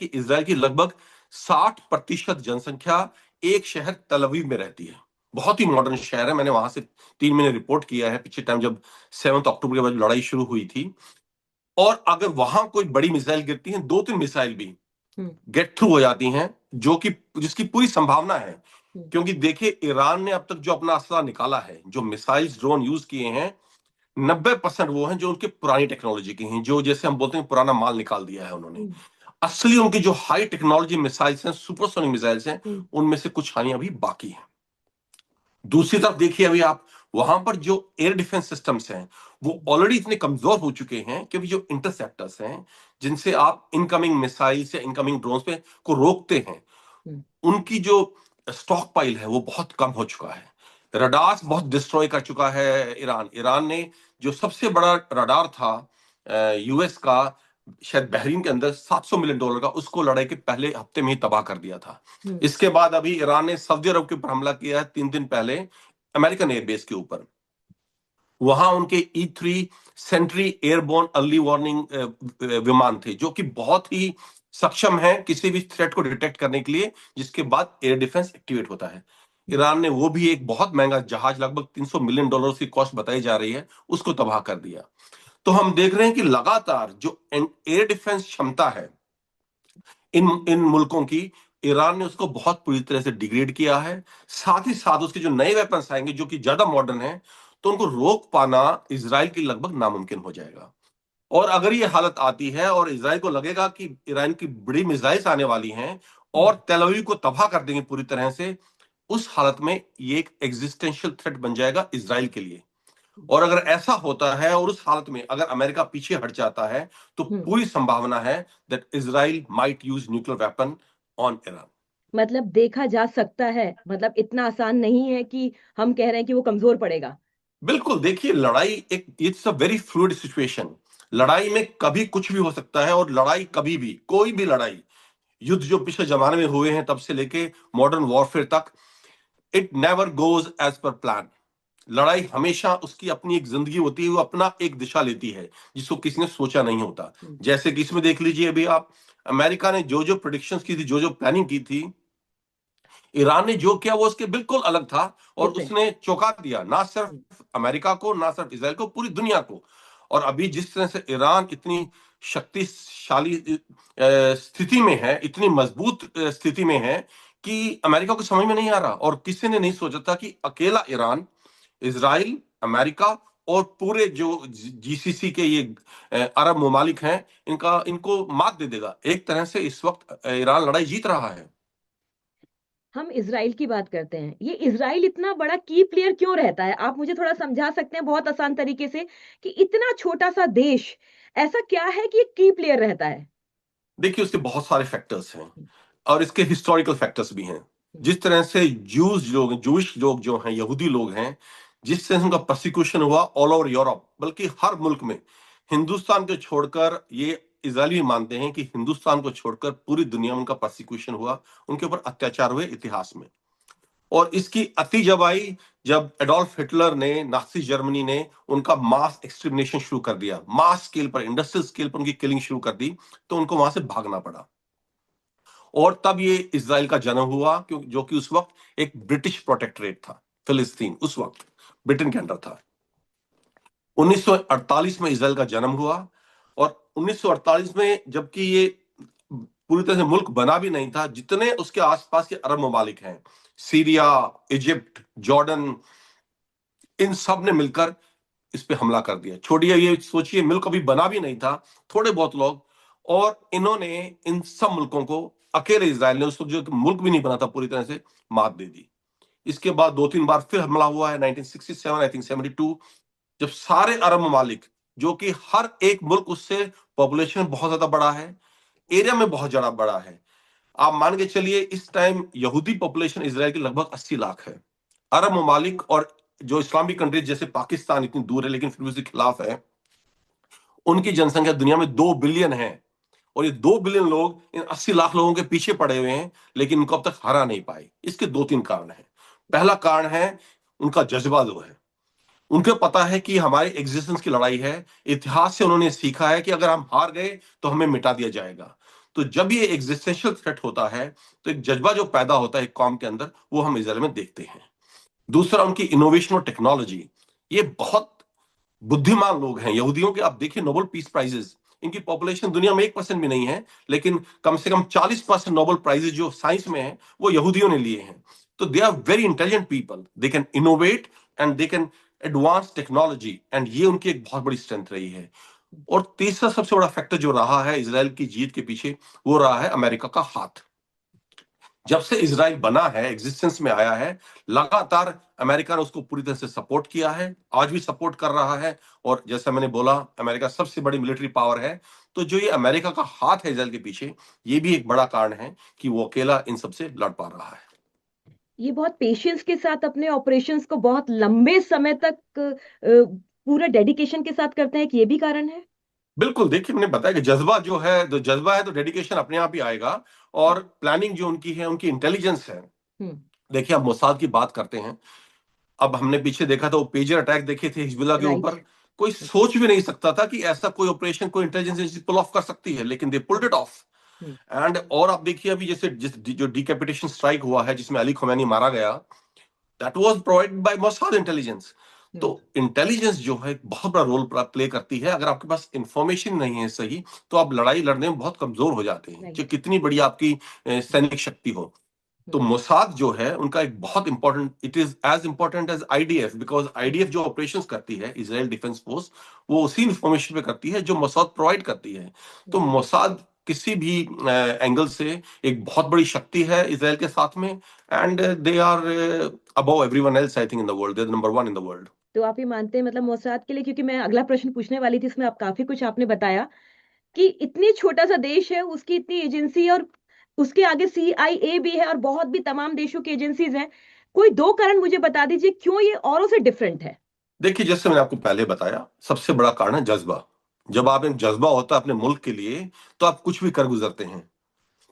कि इजराइल की लगभग 60% जनसंख्या एक शहर तल अवीव में रहती है। बहुत ही मॉडर्न शहर है। मैंने वहां से 3 महीने रिपोर्ट किया है पिछले टाइम जब 7 अक्टूबर के बाद लड़ाई शुरू हुई थी। और अगर वहां कोई बड़ी मिसाइल गिरती है, 2-3 मिसाइल भी गेट थ्रू हो जाती हैं, जो कि जिसकी पूरी संभावना है। क्योंकि देखिए, ईरान ने अब तक जो अपना असला निकाला है, जो मिसाइल्स ड्रोन यूज किए हैं, 90% वो हैं जो उनके पुरानी टेक्नोलॉजी की हैं, जो जैसे हम बोलते हैं पुराना माल निकाल दिया है उन्होंने। असली उनकी जो हाई टेक्नोलॉजी मिसाइल्स हैं, सुपरसोनिक मिसाइल्स हैं, उनमें से कुछ हानि अभी बाकी है। दूसरी तरफ देखिए, अभी आप वहां पर जो एयर डिफेंस सिस्टम्स हैं वो ऑलरेडी इतने कमजोर हो चुके हैं कि जो इंटरसेप्टर्स हैं, जिनसे आप इनकमिंग मिसाइल्स या इनकमिंग ड्रोन्स पे को रोकते हैं, उनकी जो स्टॉक पाइल है वो बहुत कम हो चुका है। रडार्स बहुत डिस्ट्रॉय कर चुका है ईरान। ईरान ने जो सबसे बड़ा रडार था यूएस का, शायद बहरीन के अंदर $700 मिलियन का, उसको लड़ाई के पहले हफ्ते में ही तबाह कर दिया था। इसके बाद अभी ईरान ने सऊदी अरब के ऊपर हमला किया है 3 दिन पहले, अमेरिकन एयरबेस के ऊपर। वहां उनके E3 Sentry airborne early warning विमान थे, जो कि बहुत ही सक्षम है किसी भी थ्रेट को डिटेक्ट करने के लिए, जिसके बाद एयर डिफेंस एक्टिवेट होता है। ईरान ने वो भी एक बहुत महंगा जहाज, लगभग $300 मिलियन की कॉस्ट बताई जा रही है, उसको तबाह कर दिया। तो हम देख रहे हैं कि लगातार जो एयर डिफेंस क्षमता है इन इन मुल्कों की, ईरान ने उसको बहुत पूरी तरह से डिग्रेड किया है। साथ ही साथ उसके जो नए वेपन्स आएंगे जो कि ज्यादा मॉडर्न है, तो उनको रोक पाना इजराइल की लगभग नामुमकिन हो जाएगा। और अगर ये हालत आती है और इजराइल को लगेगा कि ईरान की बड़ी मिसाइल्स आने वाली हैं और तेल अवीव को तबाह कर देंगे पूरी तरह से, उस हालत में ये एक एग्जिस्टेंशियल थ्रेट बन जाएगा इजराइल के लिए। और अगर ऐसा होता है और उस हालत में अगर अमेरिका पीछे हट जाता है, तो पूरी संभावना है that Israel might use nuclear weapon on Iran. मतलब देखा जा सकता है, मतलब इतना आसान नहीं है कि हम कह रहे हैं कि वो कमजोर पड़ेगा। बिल्कुल, देखिए, लड़ाई एक it's a very fluid situation. लड़ाई में कभी कुछ भी हो सकता है, और लड़ाई कभी भी, कोई भी लड़ाई, युद्ध जो पिछले जमाने में हुए हैं तब से लेके मॉडर्न वॉरफेयर तक, it never goes as per plan. लड़ाई हमेशा उसकी अपनी एक जिंदगी होती है, वो अपना एक दिशा लेती है जिसको किसी ने सोचा नहीं होता। जैसे कि इसमें देख लीजिए, अभी आप, अमेरिका ने जो जो प्रोडिक्शंस की थी, जो जो प्लानिंग की थी, ईरान ने जो किया वो उसके बिल्कुल अलग था। और उसने चौंका दिया ना सिर्फ अमेरिका को, ना सिर्फ इसराइल को, पूरी दुनिया को। और अभी जिस तरह से ईरान इतनी शक्तिशाली स्थिति में है, इतनी मजबूत स्थिति में है, कि अमेरिका को समझ में नहीं आ रहा। और किसी ने नहीं सोचा था कि अकेला ईरान, इसराइल, अमेरिका और पूरे जो जीसीसी के ये अरब ममालिक हैं, इनको मात दे देगा। एक तरह से इस वक्त ईरान लड़ाई जीत रहा है। हम इजराइल की बात करते हैं, ये इजराइल इतना बड़ा की प्लेयर क्यों रहता है? आप मुझे थोड़ा समझा सकते हैं बहुत आसान तरीके से कि इतना छोटा सा देश ऐसा क्या है कि ये की प्लेयर रहता है? देखिए, उसके बहुत सारे फैक्टर्स हैं और इसके हिस्टोरिकल फैक्टर्स भी हैं। जिस तरह से जूश लोग जो हैं, यहूदी लोग हैं, जिस तरह से उनका प्रोसिक्यूशन हुआ ऑल ओवर यूरोप, बल्कि हर मुल्क में, हिंदुस्तान को छोड़कर, ये इजरायली मानते हैं कि हिंदुस्तान को छोड़कर पूरी दुनिया में उनका प्रोसिक्यूशन हुआ, उनके ऊपर अत्याचार हुए इतिहास में। और इसकी अति जब आई, जब एडोल्फ हिटलर ने, नाजी जर्मनी ने उनका मास एक्सटर्मिनेशन शुरू कर दिया, मास स्केल पर, इंडस्ट्रियल स्केल पर उनकी किलिंग शुरू कर दी, तो उनको वहां से भागना पड़ा। और तब ये इजराइल का जन्म हुआ, जो कि उस वक्त एक ब्रिटिश प्रोटेक्टरेट था। फिलिस्तीन उस वक्त ब्रिटेन के अंडर था। 1948 में इजराइल का जन्म हुआ। और 1948 में, जबकि ये पूरी तरह से मुल्क बना भी नहीं था, जितने उसके आसपास के अरब ममालिक हैं, सीरिया, इजिप्ट, जॉर्डन, इन सब ने मिलकर इस पे हमला कर दिया। छोड़िए, ये सोचिए, मुल्क अभी बना भी नहीं था, थोड़े बहुत लोग, और इन्होंने इन सब मुल्कों को, अकेले इजराइल ने, उस वक्त जो मुल्क भी नहीं बना था, पूरी तरह से मात दे दी। इसके बाद 2-3 बार फिर हमला हुआ है, 1967, आई थिंक 72, जब सारे अरब ममालिक, जो कि हर एक मुल्क उससे पॉपुलेशन बहुत ज्यादा बड़ा है, एरिया में बहुत ज्यादा बड़ा है। आप मान के चलिए, इस टाइम यहूदी पॉपुलेशन इसराइल की लगभग 80 लाख है। अरब ममालिक और जो इस्लामिक कंट्रीज जैसे पाकिस्तान इतनी दूर है लेकिन फिर भी उसके खिलाफ है, उनकी जनसंख्या दुनिया में 2 बिलियन है। और ये 2 बिलियन लोग इन 80 लाख लोगों के पीछे पड़े हुए हैं, लेकिन इनको अब तक हरा नहीं पाए। इसके 2-3 कारण हैं। पहला कारण है उनका जज्बा जो है। उनको पता है कि हमारी एग्जिस्टेंस की लड़ाई है। इतिहास से उन्होंने सीखा है कि अगर हम हार गए तो हमें मिटा दिया जाएगा। तो जब ये एग्जिस्टेंशियल थ्रेट होता है तो एक जज्बा जो पैदा होता है एक कौम के अंदर, वो हम इजराइल में देखते हैं। दूसरा, उनकी इनोवेशन और टेक्नोलॉजी। ये बहुत बुद्धिमान लोग हैं यहूदियों के। आप देखिए नोबेल पीस प्राइजेस, इनकी पॉपुलेशन दुनिया में 1% भी नहीं है, लेकिन कम से कम 40% नोबेल प्राइजेस जो साइंस में है वो यहूदियों ने लिए हैं। तो they are very intelligent people, they can innovate and they can advance technology, and ये उनकी एक बहुत बड़ी स्ट्रेंथ रही है। और तीसरा सबसे बड़ा फैक्टर जो रहा है इसराइल की जीत के पीछे, वो रहा है अमेरिका का हाथ। जब से इसराइल बना है, एग्जिस्टेंस में आया है, लगातार अमेरिका ने उसको पूरी तरह से सपोर्ट किया है, आज भी सपोर्ट कर रहा है। और जैसा मैंने बोला, अमेरिका सबसे बड़ी मिलिट्री पावर है। तो जो ये अमेरिका का हाथ है इसराइल के पीछे, ये भी एक बड़ा कारण है कि वो अकेला इन सबसे लड़ पा रहा है। ये बहुत पेशेंस के साथ अपने ऑपरेशंस को बहुत लंबे समय तक पूरा डेडिकेशन के साथ करते हैं कि ये भी कारण है। बिल्कुल, देखिए मैंने बताया कि जज्बा जो है, तो जज्बा है तो डेडिकेशन अपने आप ही आएगा। और प्लानिंग जो उनकी है, उनकी इंटेलिजेंस है। हम्म। देखिए, आप मोसाद की बात करते हैं, अब हमने पीछे देखा था वो पेजर अटैक देखे थे हिजबुल्लाह के राइट। ऊपर। कोई सोच भी नहीं सकता था कि ऐसा कोई ऑपरेशन कोई इंटेलिजेंस एजेंसी पुल ऑफ कर सकती है, लेकिन दे pulled it of. Hmm. And और आप देखिए अभी जैसे जो डिकैपिटेशन स्ट्राइक हुआ है जिसमें अली खुमैनी मारा गया, that was provided by Mossad intelligence. तो हम्म। इंटेलिजेंस जो है एक बहुत बड़ा रोल प्ले करती है। अगर आपके पास इंफॉर्मेशन नहीं है सही, तो आप लड़ाई लड़ने में बहुत कमजोर हो जाते हैं, कि राइट। कितनी बड़ी आपकी सैनिक शक्ति हो। तो हम्म। मोसाद जो है उनका एक बहुत important, it is as important as IDF, because IDF जो ऑपरेशंस करती है, इजराइल डिफेंस फोर्स, वो उसी इंफॉर्मेशन पे करती है जो मोसाद प्रोवाइड करती है। तो राइट। मोसाद किसी भी एंगल से एक बहुत बड़ी शक्ति है इजराइल के साथ में। And they are above everyone else, I think in the world, they are number one in the world. तो आप ये मानते हैं मतलब मोसाद के लिए, क्योंकि मैं अगला प्रश्न पूछने वाली थी, इसमें आप काफी कुछ आपने बताया कि इतनी छोटा सा देश है, उसकी इतनी एजेंसी, और उसके आगे CIA भी है और बहुत भी तमाम देशों की एजेंसीज हैं। कोई दो कारण मुझे बता दीजिए क्यों ये औरों से डिफरेंट है। देखिए, जैसे मैंने आपको पहले बताया, सबसे बड़ा कारण है जज्बा। जब आप एक जज्बा होता है अपने मुल्क के लिए, तो आप कुछ भी कर गुजरते हैं।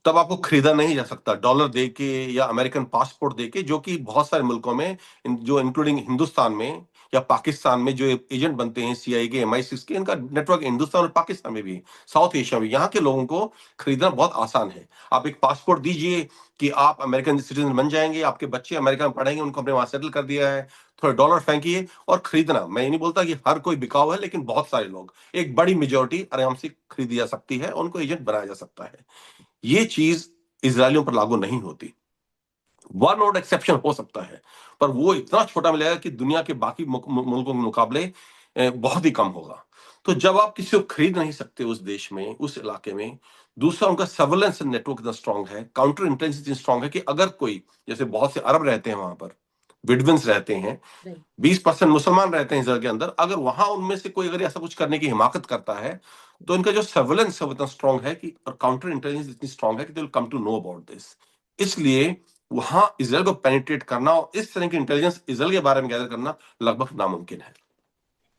तब आपको खरीदा नहीं जा सकता डॉलर दे के या अमेरिकन पासपोर्ट दे के, जो कि बहुत सारे मुल्कों में, जो इंक्लूडिंग हिंदुस्तान में या पाकिस्तान में, जो एजेंट बनते हैं CIA के, MI6 के, इनका नेटवर्क हिंदुस्तान और पाकिस्तान में भी है, साउथ एशिया में। यहाँ के लोगों को खरीदना बहुत आसान है। आप एक पासपोर्ट दीजिए कि आप अमेरिकन सिटीजन बन जाएंगे, आपके बच्चे अमेरिका में पढ़ेंगे, उनको अपने वहां सेटल कर दिया है, थोड़े डॉलर फेंकिए और खरीदना। मैं ये नहीं बोलता कि हर कोई बिकाऊ है, लेकिन बहुत सारे लोग, एक बड़ी मेजोरिटी आराम से खरीदी जा सकती है, उनको एजेंट बनाया जा सकता है। ये चीज इसराइलियों पर लागू नहीं होती। वन और एक्सेप्शन हो सकता है, पर वो इतना छोटा मिलेगा कि दुनिया के बाकी मुल्कों के मुकाबले बहुत ही कम होगा। तो जब आप किसी को खरीद नहीं सकते उस देश में, उस इलाके में, दूसरा उनका सर्वेलेंस नेटवर्क इतना स्ट्रांग है, काउंटर इंटेलिजेंस इतनी स्ट्रांग है कि अगर कोई, जैसे बहुत से अरब रहते हैं वहां पर, विडविंस रहते हैं, राइट। 20% मुसलमान रहते हैं इसराइल के अंदर, अगर वहां उनमें से कोई अगर ऐसा कुछ करने की हिमाकत करता है, तो इनका जो सर्वेलेंस है वो इतना स्ट्रांग है कि, और काउंटर इंटेलिजेंस इतनी स्ट्रांग है कि they will come to know about this. इसलिए वहां इसराइल को पेनिट्रेट करना और इस तरह की इंटेलिजेंस इसराइल के बारे में गैदर करना लगभग नामुमकिन है।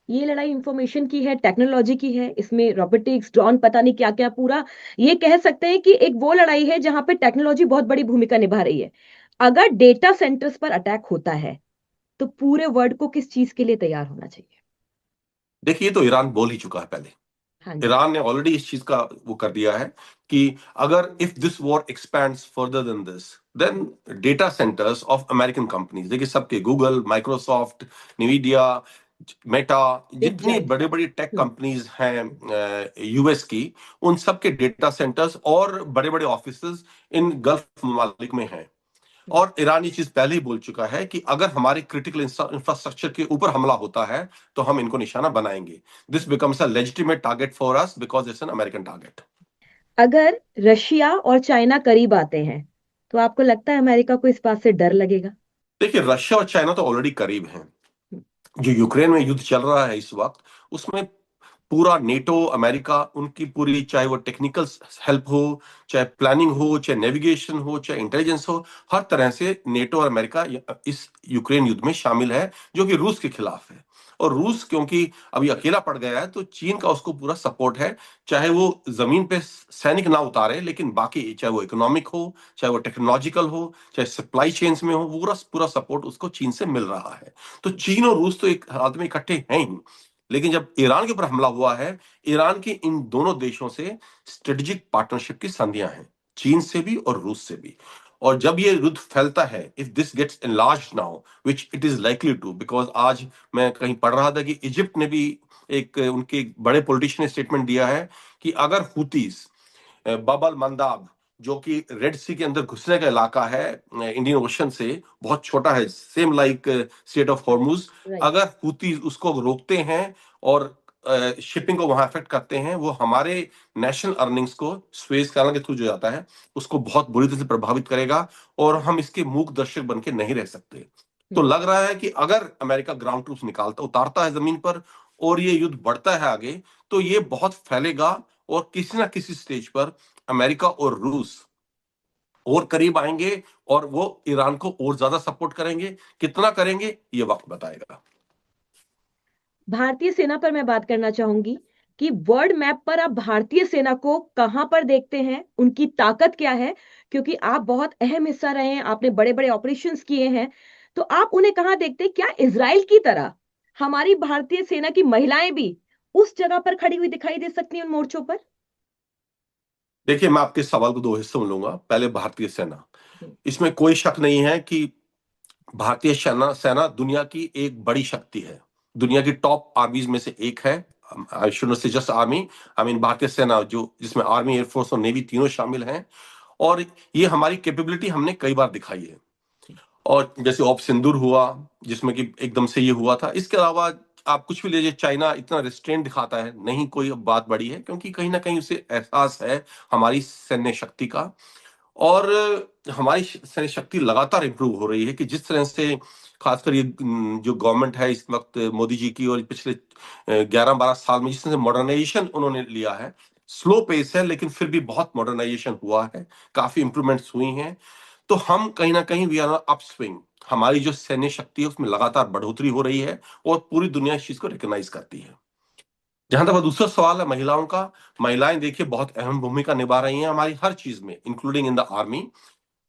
ये लड़ाई इंफॉर्मेशन की है, टेक्नोलॉजी की है, इसमें रोबोटिक्स, ड्रोन, पता नहीं क्या क्या, पूरा ये कह सकते हैं कि एक वो लड़ाई है जहां पे टेक्नोलॉजी बहुत बड़ी भूमिका निभा रही है। अगर डेटा सेंटर्स पर अटैक होता है तो पूरे वर्ल्ड को किस चीज के लिए तैयार होना चाहिए। देखिए, ये तो ईरान बोल ही चुका है पहले। हाँ जी। ईरान ने ऑलरेडी इस चीज का वो कर दिया है कि अगर if this war expands further than this, then data centres of American companies, देखिए सबके, Google, Microsoft, Nvidia, Meta, big जितनी जायंट्स बड़े का। बड़ी टेक कंपनीज हैं यूएस की, उन सब के डेटा सेंटर्स और बड़े बड़े ऑफिसेज इन गल्फ ममालिक में हैं। और ईरान ये चीज पहले ही बोल चुका है कि अगर हमारे क्रिटिकल इंफ्रास्ट्रक्चर के ऊपर हमला होता है, तो हम इनको निशाना बनाएंगे। This becomes a legitimate target for us because it's an American target. अगर रशिया और चाइना करीब आते हैं तो आपको लगता है अमेरिका को इस बात से डर लगेगा। देखिए, रशिया और चाइना तो ऑलरेडी करीब हैं। जो यूक्रेन में युद्ध चल रहा है इस वक्त, उसमें पूरा नेटो, अमेरिका, उनकी पूरी, चाहे वो टेक्निकल हेल्प हो, चाहे प्लानिंग हो, चाहे नेविगेशन हो, चाहे इंटेलिजेंस हो, हर तरह से नेटो और अमेरिका इस यूक्रेन युद्ध में शामिल है, जो कि रूस के खिलाफ है। और रूस क्योंकि अभी अकेला पड़ गया है, तो चीन का उसको पूरा सपोर्ट है। चाहे वो जमीन पे सैनिक ना उतारे, लेकिन बाकी, चाहे वो इकोनॉमिक हो, चाहे वो टेक्नोलॉजिकल हो, चाहे सप्लाई चेन्स में हो, पूरा पूरा सपोर्ट उसको चीन से मिल रहा है। तो चीन और रूस तो एक हाथ में इकट्ठे हैं ही। लेकिन जब ईरान के ऊपर हमला हुआ है, ईरान की इन दोनों देशों से स्ट्रेटेजिक पार्टनरशिप की संधियां हैं, चीन से भी और रूस से भी। और जब ये युद्ध फैलता है, if this gets enlarged now, which it is likely to, because आज मैं कहीं पढ़ रहा था कि इजिप्ट ने भी एक उनके बड़े पॉलिटिशियन ने स्टेटमेंट दिया है कि अगर हुतीस बबल मंदाब, जो कि रेड सी के अंदर घुसने का इलाका है, इंडियन ओशन से बहुत छोटा है, same like state of Hormuz, right. अगर हुती उसको रोकते हैं और शिपिंग को वहां अफेक्ट करते हैं, वो हमारे नेशनल अर्निंग्स को स्वेज कैनाल के थ्रू जो जाता है उसको बहुत बुरी तरह से प्रभावित करेगा, और हम इसके मूक दर्शक बन के नहीं रह सकते। तो लग रहा है कि अगर अमेरिका ग्राउंड ट्रूप्स निकालता उतारता है जमीन पर और ये युद्ध बढ़ता है आगे, तो ये बहुत फैलेगा और किसी ना किसी स्टेज पर अमेरिका और रूस और करीब आएंगे और वो ईरान को और ज्यादा सपोर्ट करेंगे। कितना करेंगे ये वक्त बताएगा। भारतीय सेना पर मैं बात करना चाहूंगी कि वर्ल्ड मैप पर आप भारतीय सेना को कहां पर देखते हैं, उनकी ताकत क्या है? क्योंकि आप बहुत अहम हिस्सा रहे हैं, आपने बड़े बड़े ऑपरेशंस किए हैं, तो आप उन्हें कहां देखते हैं? क्या इजराइल की तरह हमारी भारतीय सेना की महिलाएं भी उस जगह पर खड़ी हुई दिखाई दे सकती हैं उन मोर्चों पर? देखिए, मैं आपके सवाल को दो हिस्सों में लूंगा। पहले भारतीय सेना, इसमें कोई शक नहीं है कि भारतीय सेना सेना दुनिया की एक बड़ी शक्ति है, दुनिया की टॉप आर्मीज में से एक है। आई शुड नॉट से जस्ट आर्मी, आई मीन भारतीय सेना, जो जिसमें आर्मी, एयरफोर्स और नेवी तीनों शामिल हैं। और ये हमारी कैपेबिलिटी हमने कई बार दिखाई है। और जैसे ऑप सिंदूर हुआ, जिसमें कि एकदम से ये हुआ था। इसके अलावा आप कुछ भी लीजिए, चाइना इतना रिस्ट्रेंट दिखाता है, नहीं कोई बात बड़ी है, क्योंकि कहीं ना कहीं उसे एहसास है हमारी सैन्य शक्ति का। और हमारी सैन्य शक्ति लगातार इंप्रूव हो रही है कि जिस तरह से, खासकर ये जो गवर्नमेंट है इस वक्त मोदी जी की, और पिछले 11-12 साल में जिस तरह से मॉडर्नाइजेशन उन्होंने लिया है, स्लो पेस है लेकिन फिर भी बहुत मॉडर्नाइजेशन हुआ है, काफी इंप्रूवमेंट्स हुई हैं। तो हम कहीं ना कहीं वी आर अपस्विंग, हमारी जो सैन्य शक्ति है उसमें लगातार बढ़ोतरी हो रही है और पूरी दुनिया इस चीज को रिकॉग्नाइज करती है। जहां तक दूसरा सवाल है महिलाओं का, महिलाएं देखिए बहुत अहम भूमिका निभा रही हैं हमारी हर चीज में, इंक्लूडिंग इन द आर्मी,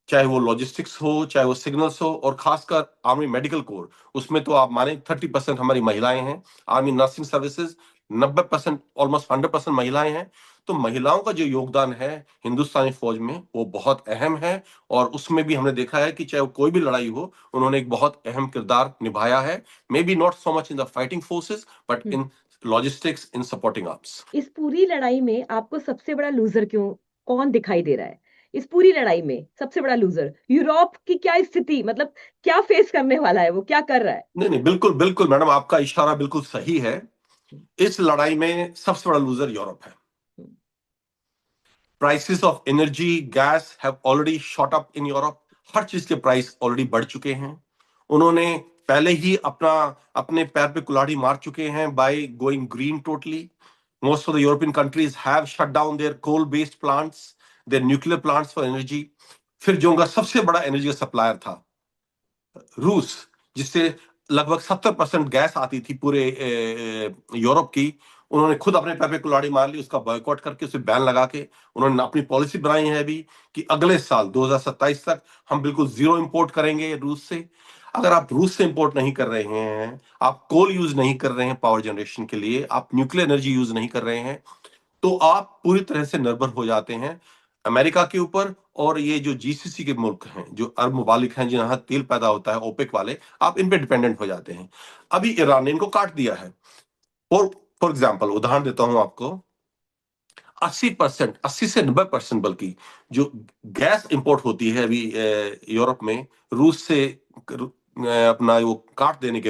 चाहे वो लॉजिस्टिक्स हो, चाहे वो सिग्नल्स हो, और खासकर आर्मी मेडिकल कोर, उसमें तो आप माने 30% हमारी महिलाएं हैं। आर्मी नर्सिंग सर्विसेज 90%, ऑलमोस्ट 100% महिलाएं हैं। तो महिलाओं का जो योगदान है हिंदुस्तानी फौज में वो बहुत अहम है, और उसमें भी हमने देखा है कि चाहे वो कोई भी लड़ाई हो, उन्होंने एक बहुत अहम किरदार निभाया है। May be not so much in the fighting forces, but in logistics, in supporting arms. इस पूरी लड़ाई में आपको सबसे बड़ा लूजर कौन दिखाई दे रहा है? इस पूरी लड़ाई में सबसे बड़ा लूजर यूरोप की क्या स्थिति, मतलब क्या फेस करने वाला है, वो क्या कर रहा है? नहीं नहीं, बिल्कुल बिल्कुल मैडम, आपका इशारा बिल्कुल सही है। इस लड़ाई में सबसे बड़ा लूजर यूरोप है। Prices of energy, gas have already shot up in Europe. हर चीज के प्राइस ऑलरेडी बढ़ चुके हैं। उन्होंने पहले ही अपने पैर पे कुल्हाड़ी मार चुके हैं by going green totally. Most of the European countries have shut down their coal based plants, their nuclear plants for energy. फिर जो उनका सबसे बड़ा एनर्जी का सप्लायर था रूस, जिससे लगभग 70% गैस आती थी पूरे यूरोप की, उन्होंने खुद अपने पैर पे कुल्हाड़ी मार ली, उसका बॉयकॉट करके उसे बैन लगा के उन्होंने अपनी पॉलिसी बनाई है अभी कि अगले साल 2027 तक हम बिल्कुल जीरो इंपोर्ट करेंगे रूस से। अगर आप रूस से इंपोर्ट नहीं कर रहे हैं, आप कोल यूज नहीं कर रहे हैं पावर जनरेशन के लिए, आप न्यूक्लियर एनर्जी यूज नहीं कर रहे हैं, तो आप पूरी तरह से निर्भर हो जाते हैं अमेरिका के ऊपर। और ये जो जीसीसी के मुल्क हैं, जो अरब ममालिक हैं जहां तेल पैदा होता है, ओपेक वाले, आप इन पे डिपेंडेंट हो जाते हैं। अभी ईरान ने इनको काट दिया है। फॉर फॉर एग्जाम्पल, उदाहरण देता हूं आपको, 80%, 80 से 90% बल्कि, जो गैस इंपोर्ट होती है अभी यूरोप में रूस से, अपना वो काट देने के